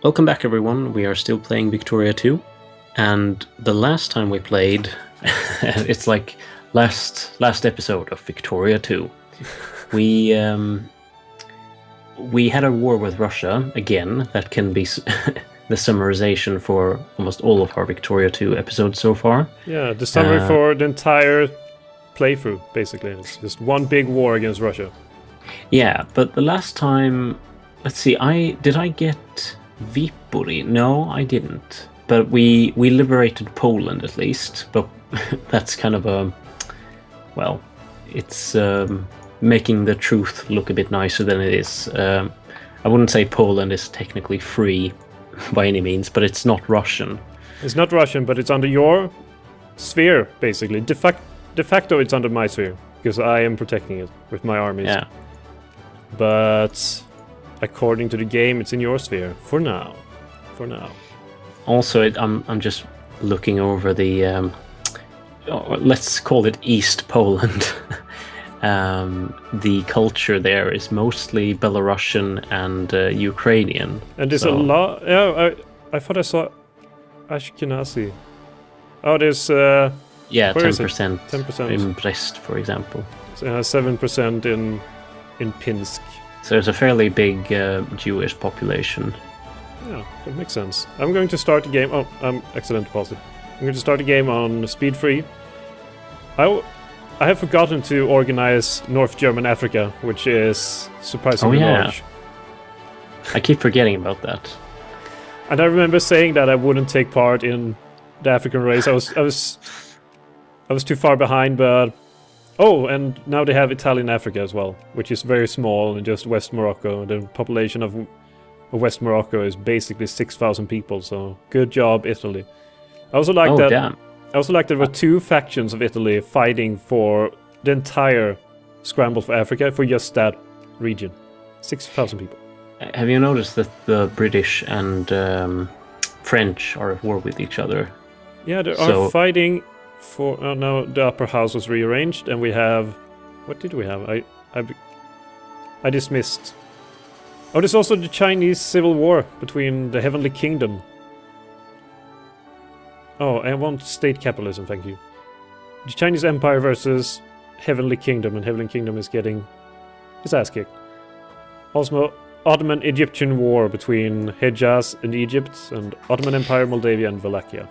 Welcome back, everyone. We are still playing Victoria 2, and the last time we played, it's like last episode of Victoria 2. We had a war with Russia again. That can be the summarization for almost all of our Victoria 2 episodes so far. Yeah, the summary for the entire playthrough, basically. It's just one big war against Russia. Yeah, but the last time, let's see, did I get Viipuri? No, I didn't. But we liberated Poland at least. But that's kind of well, it's making the truth look a bit nicer than it is. I wouldn't say Poland is technically free by any means, but it's not Russian. It's not Russian, but it's under your sphere, basically. De facto, it's under my sphere, because I am protecting it with my armies. Yeah. But according to the game, it's in your sphere for now. For now. Also, I'm just looking over the let's call it East Poland. The culture there is mostly Belarusian and Ukrainian. And there's a lot. Yeah, I thought I saw Ashkenazi. Oh, there's 10%. 10% in Brest, for example. 7% in Pinsk. So there's a fairly big Jewish population. Yeah, that makes sense. I'm going to start the game. Oh, I'm accidentally paused it. I'm going to start the game on speed 3. I have forgotten to organize North German Africa, which is surprisingly large. I keep forgetting about that. And I remember saying that I wouldn't take part in the African race. I was too far behind, but and now they have Italian Africa as well, which is very small and just West Morocco. The population of West Morocco is basically 6,000 people. So good job, Italy. I also like that. Damn. I also like that there were two factions of Italy fighting for the entire scramble for Africa for just that region. 6,000 people. Have you noticed that the British and French are at war with each other? Yeah, they are fighting for... now the upper house was rearranged, and we have... What did we have? I dismissed... Oh, there's also the Chinese civil war between the Heavenly Kingdom. Oh, I want state capitalism, thank you. The Chinese Empire versus Heavenly Kingdom, and Heavenly Kingdom is getting his ass kicked. Also, Ottoman-Egyptian war between Hejaz and Egypt, and Ottoman Empire, Moldavia, and Wallachia.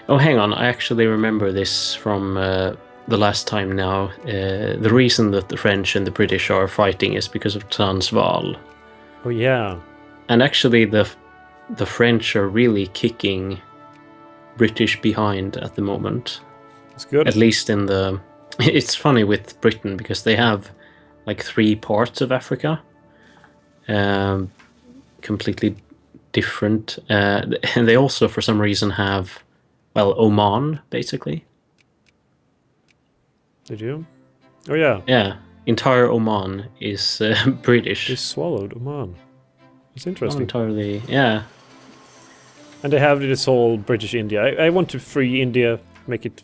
Oh, hang on. I actually remember this from the last time now. The reason that the French and the British are fighting is because of Transvaal. Oh, yeah. And actually, the French are really kicking British behind at the moment. That's good. At least in the... It's funny with Britain, because they have like 3 parts of Africa. Completely different. And they also, for some reason, have... Well, Oman, basically. Did you? Oh, yeah. Yeah. Entire Oman is British. They swallowed Oman. That's interesting. Not entirely, yeah. And they have this whole British India. I want to free India, make it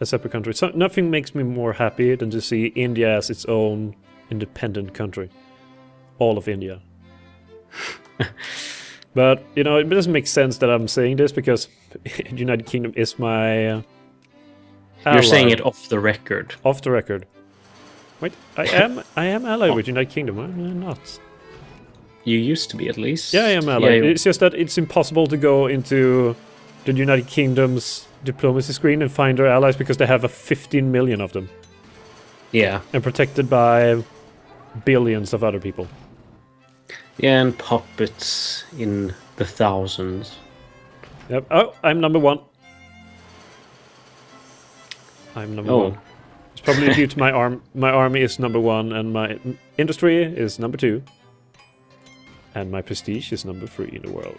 a separate country. So nothing makes me more happy than to see India as its own independent country. All of India. But, it doesn't make sense that I'm saying this, because the United Kingdom is my ally. You're saying it off the record. Off the record. Wait, I am allied with United Kingdom, am I not? You used to be, at least. Yeah, I am allied. Yeah, it's just that it's impossible to go into the United Kingdom's diplomacy screen and find their allies, because they have 15 million of them. Yeah. And protected by billions of other people. Yeah, and puppets in the thousands. Yep. Oh, I'm number 1. I'm number 1. It's probably due to my army is number 1, and my industry is number 2. And my prestige is number 3 in the world.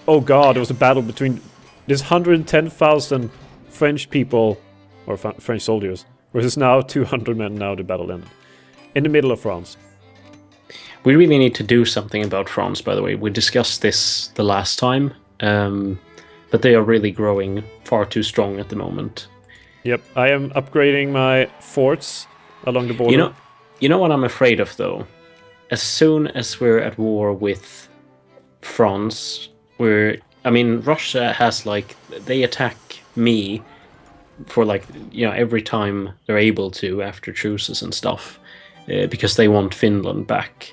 Oh god, there was a battle between... There's 110,000 French people, or French soldiers, versus now 200 men. Now the battle ended. In the middle of France. We really need to do something about France, by the way. We discussed this the last time. But they are really growing far too strong at the moment. Yep, I am upgrading my forts along the border. You know what I'm afraid of, though? As soon as we're at war with France, where I mean, Russia has like they attack me for like every time they're able to after truces and stuff, because they want Finland back,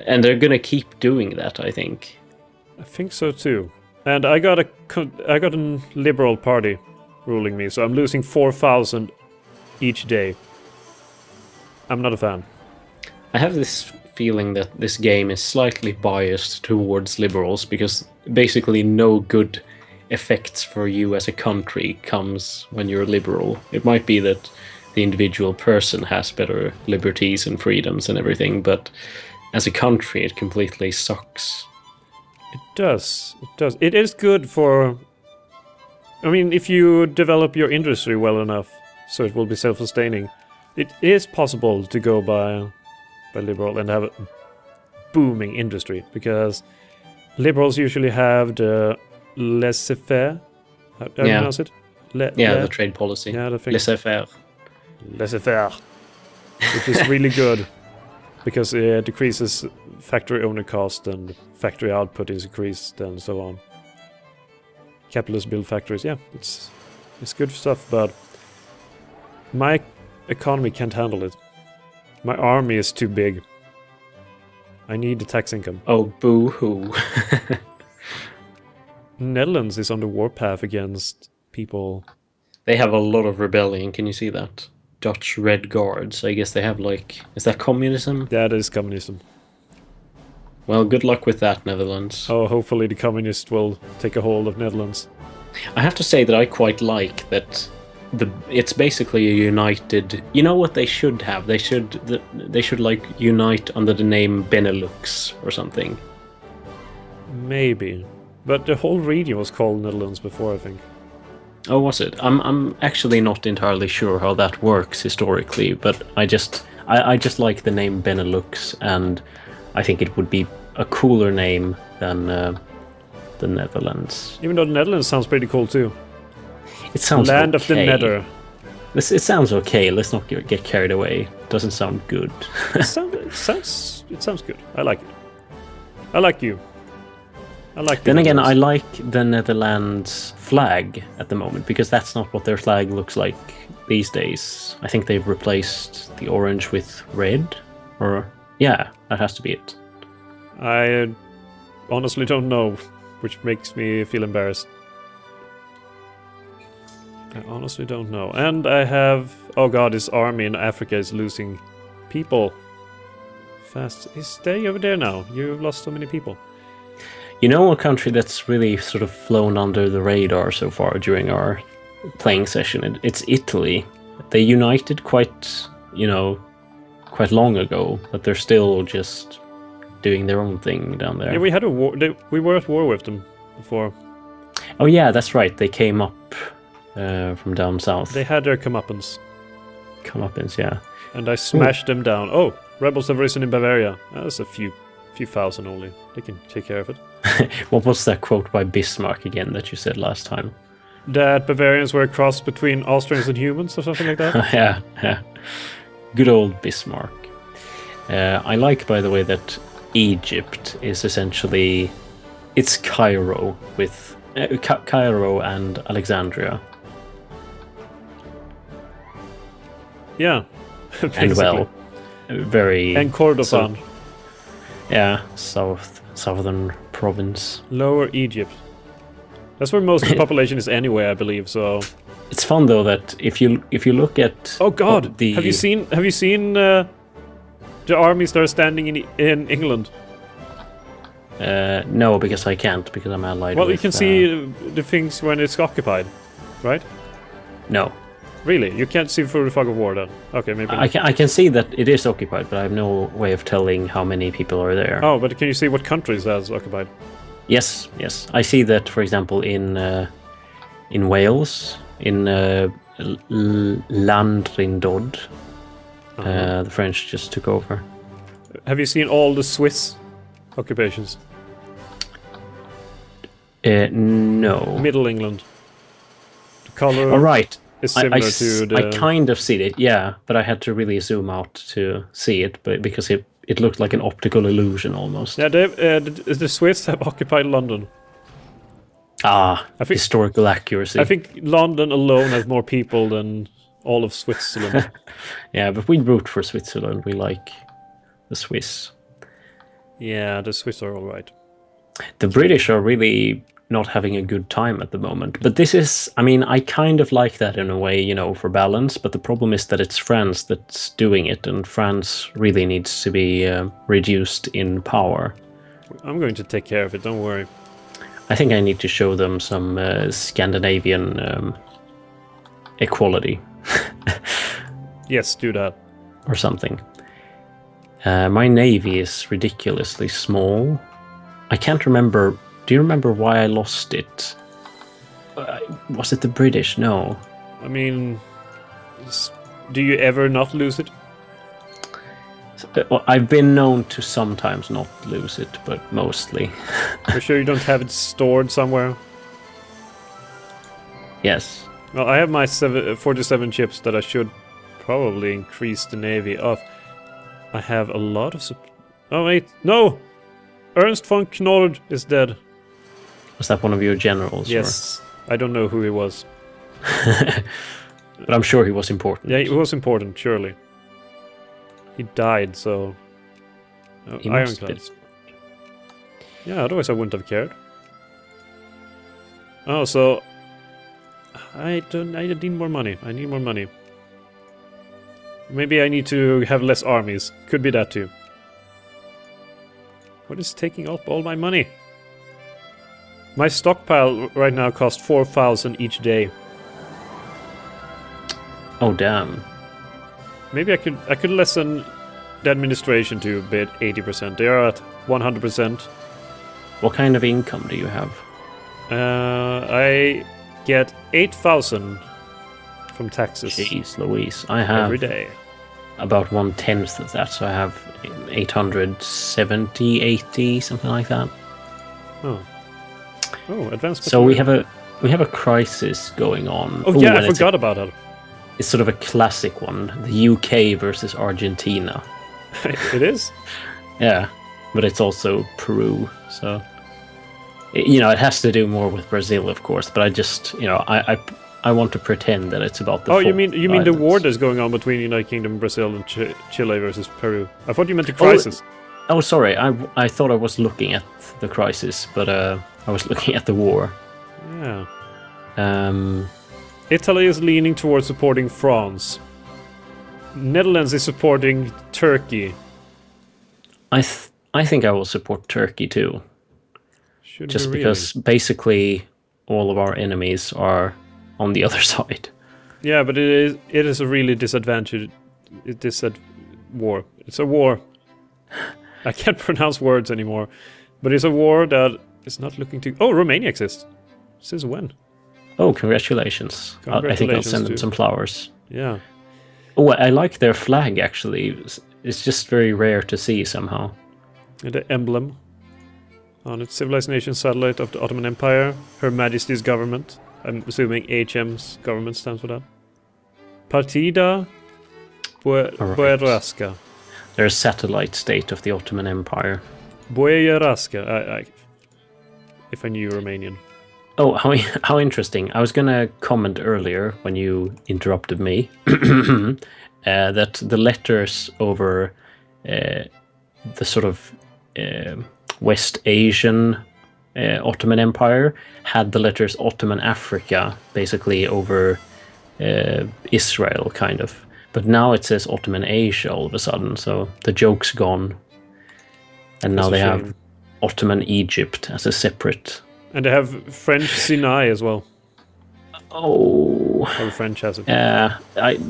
and they're gonna keep doing that, I think. I think so too. And I got a liberal party ruling me, so I'm losing 4,000 each day. I'm not a fan. I have this feeling that this game is slightly biased towards liberals because basically no good effects for you as a country comes when you're liberal. It might be that the individual person has better liberties and freedoms and everything, but as a country it completely sucks. It does. It does. It is good for... I mean, if you develop your industry well enough, so it will be self-sustaining, it is possible to go by liberal and have a booming industry, because liberals usually have the laissez-faire. How do you pronounce it? The trade policy. Yeah, the thing. Laissez-faire. Laissez-faire. Which is really good, because it decreases factory owner cost and factory output is increased and so on. Capitalists build factories. Yeah, it's good stuff, but my economy can't handle it. My army is too big. I need the tax income. Oh, boo-hoo. Netherlands is on the warpath against people. They have a lot of rebellion, can you see that? Dutch Red Guards, I guess they have like... Is that communism? That is communism. Well, good luck with that, Netherlands. Oh, hopefully the communists will take a hold of Netherlands. I have to say that I quite like that it's basically a united... You know what they should have? They should like unite under the name Benelux or something. Maybe. But the whole region was called Netherlands before, I think. Oh, was it? I'm actually not entirely sure how that works historically, but I just like the name Benelux, and I think it would be a cooler name than the Netherlands. Even though the Netherlands sounds pretty cool too. It sounds Land okay. of the Nether. It sounds okay. Let's not get carried away. It doesn't sound good. It sounds good. I like it. I like you. I like. Then again, I like the Netherlands flag at the moment, because that's not what their flag looks like these days. I think they've replaced the orange with red, or yeah, that has to be it. I honestly don't know, which makes me feel embarrassed. I honestly don't know. And I have... Oh god, this army in Africa is losing people fast. Stay over there now. You've lost so many people. You know, a country that's really sort of flown under the radar so far during our playing session, it's Italy. They united quite long ago, but they're still just doing their own thing down there. Yeah, we had a war. We were at war with them before. Oh yeah, that's right. They came up from down south. They had their comeuppance. Comeuppance, yeah. And I smashed them down. Oh, rebels have risen in Bavaria. That's a few thousand only. They can take care of it. What was that quote by Bismarck again that you said last time? That Bavarians were a cross between Austrians and humans or something like that? Yeah. Good old Bismarck. I like, by the way, that Egypt is essentially... It's Cairo with... Cairo and Alexandria. Yeah. And well, very... And Kordofan. Yeah, southern province. Lower Egypt. That's where most of the population is anyway, I believe, so... It's fun, though, that if you look at... Oh god! Have you seen the armies that are standing in England? No, because I can't, because I'm allied Well, with... you can see the things when it's occupied, right? No. Really? You can't see through the fog of war, then? Okay, maybe not. I can see that it is occupied, but I have no way of telling how many people are there. Oh, but can you see what countries that's occupied? Yes. I see that, for example, in Wales, in Landrindod, the French just took over. Have you seen all the Swiss occupations? No. Middle England. The color All right. is similar to the... I kind of see it, yeah, but I had to really zoom out to see it, but because it looked like an optical illusion almost. Yeah, the Swiss have occupied London. I think historical accuracy. I think London alone has more people than all of Switzerland. Yeah, but we root for Switzerland. We like the Swiss. Yeah, the Swiss are all right. The British are really not having a good time at the moment. But this is, I mean, I kind of like that in a way, you know, for balance. But the problem is that it's France that's doing it, and France really needs to be reduced in power. I'm going to take care of it, don't worry. I think I need to show them some Scandinavian equality. Yes, do that. Or something. My navy is ridiculously small. I can't remember. Do you remember why I lost it? Was it the British? No. I mean, do you ever not lose it? I've been known to sometimes not lose it, but mostly. You're sure you don't have it stored somewhere? Yes. Well, I have my 47 ships that I should probably increase the navy of. I have a lot of... Oh, wait. No! Ernst von Knorr is dead. Was that one of your generals? Yes. Or? I don't know who he was. But I'm sure he was important. Yeah, he was important, surely. He died, so... Oh, ironclads. Yeah, otherwise I wouldn't have cared. Oh, so... I need more money. I need more money. Maybe I need to have less armies. Could be that too. What is taking up all my money? My stockpile right now costs 4,000 each day. Oh damn. Maybe I could lessen the administration to a bit 80%. They are at 100%. What kind of income do you have? I get 8,000 from taxes. Jeez Louise. I have every day. About 1/10 of that, so I have 870, 80, something like that. Oh. Oh, advanced. So we have a crisis going on. Oh yeah, I forgot about that. It's sort of a classic one. The UK versus Argentina. It is? Yeah, but it's also Peru, so... You know, it has to do more with Brazil, of course, but I just, you know, I want to pretend that it's about the... Oh, you mean the war that's going on between United Kingdom, Brazil, and Chile versus Peru? I thought you meant the crisis. Oh, sorry. I thought I was looking at the crisis, but I was looking at the war. Yeah. Italy is leaning towards supporting France. Netherlands is supporting Turkey. I think I will support Turkey too. Just because basically all of our enemies are on the other side. Yeah, but it is a really war. It's a war. I can't pronounce words anymore. But it's a war that is not looking to... Oh, Romania exists. Since when? Oh, congratulations. I think I'll send them some flowers. Yeah. Oh, I like their flag, actually. It's just very rare to see somehow. And the emblem on its civilized nation satellite of the Ottoman Empire. Her Majesty's government. I'm assuming HM's government stands for that. Partida Boyaraska. They're a satellite state of the Ottoman Empire. Boyaraska. If I knew Romanian. Oh, how interesting. I was going to comment earlier when you interrupted me that the letters over the sort of West Asian Ottoman Empire had the letters Ottoman Africa basically over Israel, kind of. But now it says Ottoman Asia all of a sudden, so the joke's gone. And now they have Ottoman Egypt as a separate... And they have French Sinai as well. Oh. Or the French has it.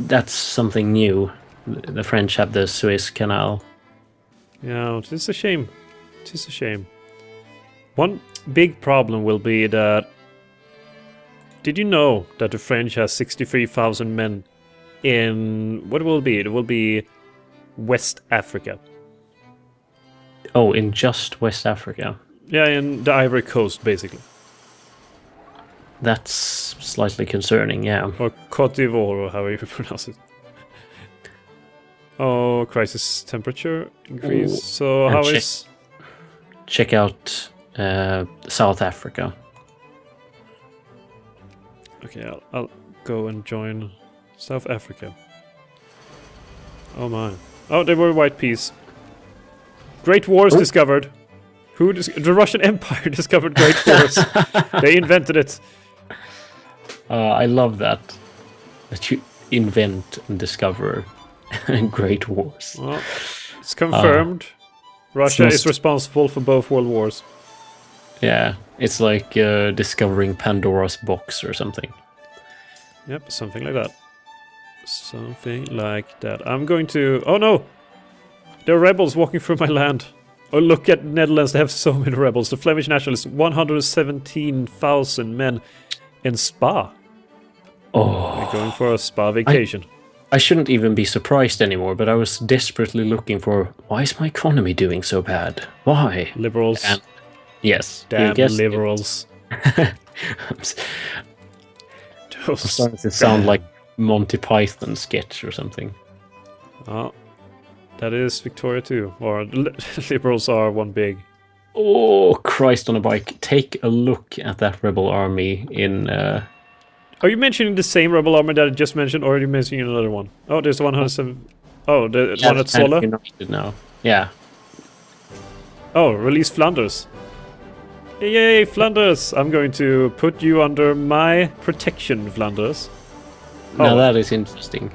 That's something new. The French have the Suez Canal. Yeah, it's a shame. It is a shame. One big problem will be that... Did you know that the French has 63,000 men in... What will it be? It will be West Africa. Oh, in just West Africa? Yeah, in the Ivory Coast, basically. That's slightly concerning, yeah. Or Côte d'Ivoire, or however you pronounce it. Oh, crisis temperature increase. Ooh. So And how check- is... Check out South Africa. Okay, I'll go and join South Africa. Oh my. Oh, they were white peace. Great Wars discovered. The Russian Empire discovered Great Wars. They invented it. I love that you invent and discover great wars. Well, it's confirmed. Russia is responsible for both world wars. Yeah, it's like discovering Pandora's box or something. Yep, something like that. Something like that. I'm going to... Oh no! There are rebels walking through my land. Oh, look at Netherlands, they have so many rebels. The Flemish nationalists, 117,000 men in Spa. Oh, They're going for a spa vacation. I shouldn't even be surprised anymore, but I was desperately looking for, why is my economy doing so bad? Why? Liberals. And yes. Damn you guessed liberals. I'm starting to sound like Monty Python sketch or something. Oh, that is Victoria too. Or liberals are one big. Oh, Christ on a bike. Take a look at that rebel army in... Are you mentioning the same rebel army that I just mentioned, or are you mentioning another one? Oh, there's the 107... Oh, the one at Sola? United now. Yeah. Oh, release Flanders. Yay, Flanders! I'm going to put you under my protection, Flanders. Now that is interesting.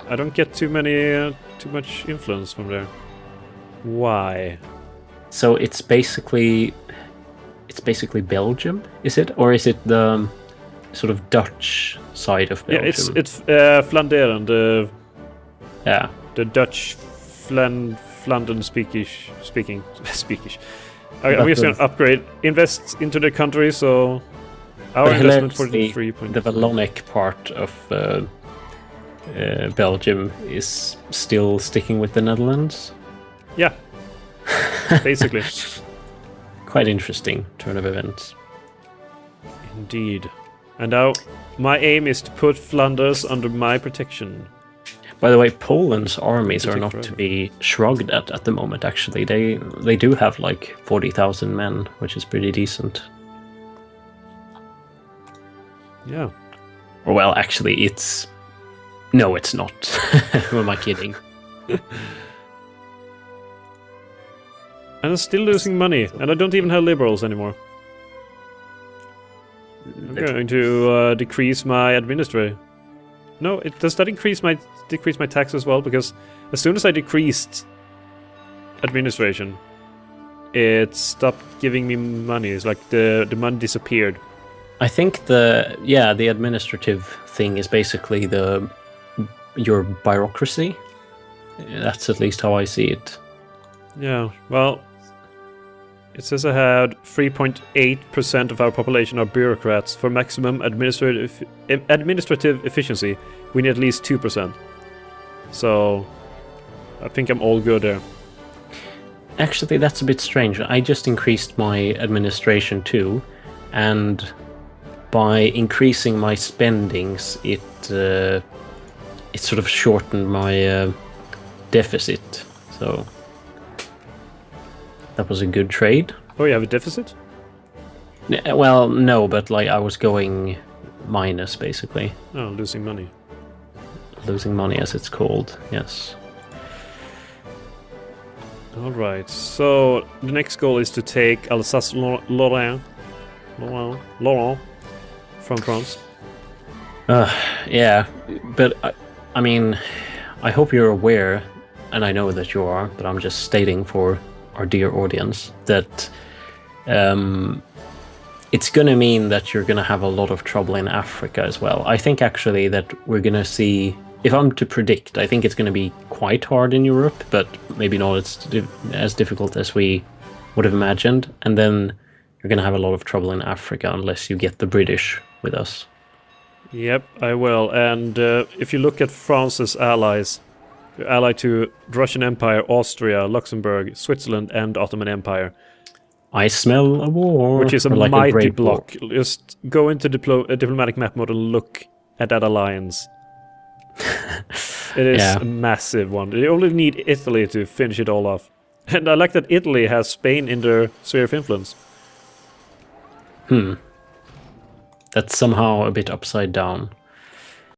I don't get too much influence from there. Why? So it's basically Belgium, is it? Or is it the sort of Dutch side of Belgium? Yeah, it's Flandern, the Dutch Flandern speaking. I'm just gonna upgrade, invest into the country, so our investment for the 3.3. The Wallonic part of Belgium is still sticking with the Netherlands. Yeah, basically. Quite interesting turn of events. Indeed. And now my aim is to put Flanders under my protection. By the way, Poland's armies are not to be shrugged at the moment, actually. They do have like 40,000 men, which is pretty decent. Yeah. Or well, actually, it's... No, it's not. Who am I kidding? And I'm still losing money, and I don't even have liberals anymore. I'm going to decrease my administrator. No, does that decrease my tax as well? Because as soon as I decreased administration, it stopped giving me money. It's like the money disappeared. I think the administrative thing is basically your bureaucracy. That's at least how I see it. Yeah, well, it says I had 3.8% of our population are bureaucrats. For maximum administrative efficiency, we need at least 2%. So, I think I'm all good there. Actually, that's a bit strange. I just increased my administration too, and by increasing my spendings, it sort of shortened my deficit. So that was a good trade. Oh, you have a deficit? Well, no, but like I was going minus basically. Oh, losing money. Losing money, as it's called. Yes. All right. So the next goal is to take Alsace-Lorraine from France. Yeah, but I mean, I hope you're aware, and I know that you are, but I'm just stating for our dear audience that it's going to mean that you're going to have a lot of trouble in Africa as well. I think actually that we're going to see, if I'm to predict, I think it's going to be quite hard in Europe, but maybe not as difficult as we would have imagined. And then you're going to have a lot of trouble in Africa unless you get the British with us. Yep, I will. And if you look at France's allies, allied to the Russian Empire, Austria, Luxembourg, Switzerland, and Ottoman Empire. I smell a war. Which is a like mighty block. Just go into diplomatic map mode and look at that alliance. It is Yeah. a massive one. They only need Italy to finish it all off. And I like that Italy has Spain in their sphere of influence. That's somehow a bit upside down.